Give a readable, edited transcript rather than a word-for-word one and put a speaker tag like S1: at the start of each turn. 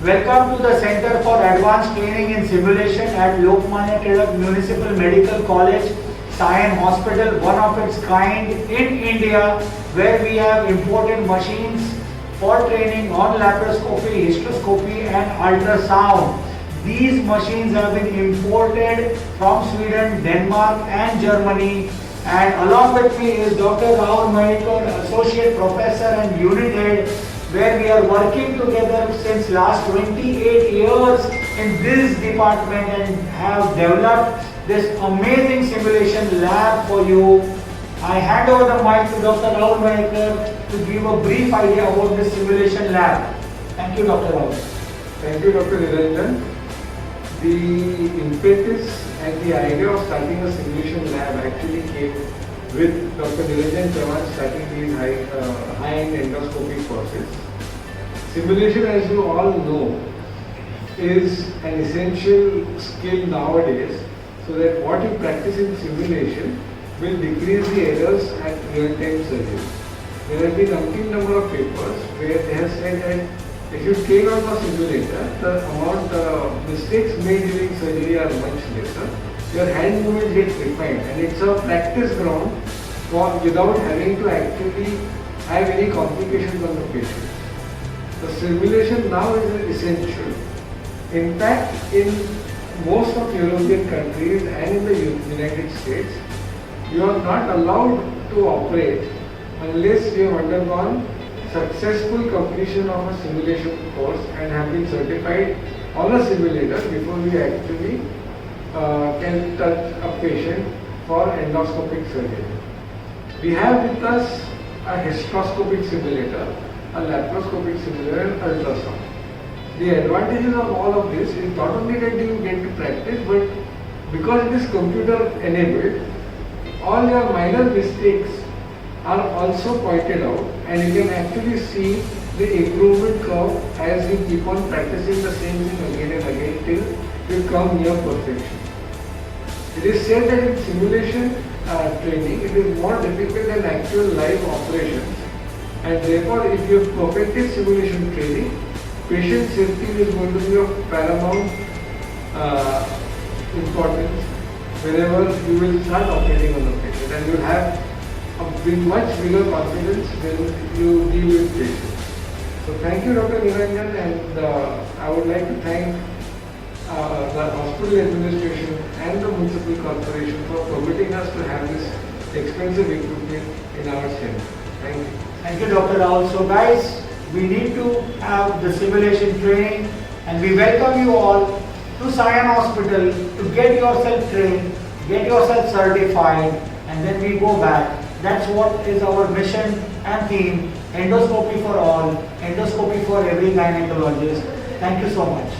S1: Welcome to the Center for Advanced Training in Simulation at Lokmanya Tilak Municipal Medical College, Sion Hospital, one of its kind in India, where we have imported machines for training on laparoscopy, hysteroscopy and ultrasound. These machines have been imported from Sweden, Denmark and Germany. And along with me is Dr. Rahul Mahekar, Associate Professor and Unit Head, where we are working together since last 28 years in this department and have developed this amazing simulation lab for you. I hand over the mic to Dr. Rahul Mahekar to give a brief idea about this simulation lab. Thank you, Dr. Rahul.
S2: Thank you, Dr. Niranjan. The impetus and the idea of starting a simulation lab actually came with Dr. Niranjan Chavan starting these high-end endoscopic courses. Simulation, as you all know, is an essential skill nowadays, so that what you practice in simulation will decrease the errors at real-time surgery. There have been umpteen number of papers where they have said that if you take on a simulator, the amount of mistakes made during surgery are much lesser. Your hand movement gets refined, and it's a practice ground for without having to actually have any complications on the patient. The simulation now is essential. In fact, in most of European countries and in the United States, you are not allowed to operate unless you have undergone successful completion of a simulation course and have been certified on a simulator before we actually can touch a patient for endoscopic surgery. We have with us a hysteroscopic simulator, a laparoscopic simulator and ultrasound. The advantages of all of this is not only that you get to practice, but because it is computer enabled, all your minor mistakes are also pointed out, and you can actually see the improvement curve as you keep on practicing the same thing again and again till you come near perfection. It is said that in simulation training, it is more difficult than actual live operations, and therefore if you have perfected simulation training, patient safety is going to be of paramount importance whenever you will start operating on the patient, and you will have with much bigger confidence when you deal with patients. So thank you, Dr. Niranjan, and I would like to thank the hospital administration and the municipal corporation for permitting us to have this expensive equipment in our center. Thank you.
S1: Thank you, Dr. Rahul. So guys, we need to have the simulation training, and we welcome you all to Sion Hospital to get yourself trained, get yourself certified, and then we go back. That's what is our mission and theme, endoscopy for all, endoscopy for every gynecologist. Thank you so much.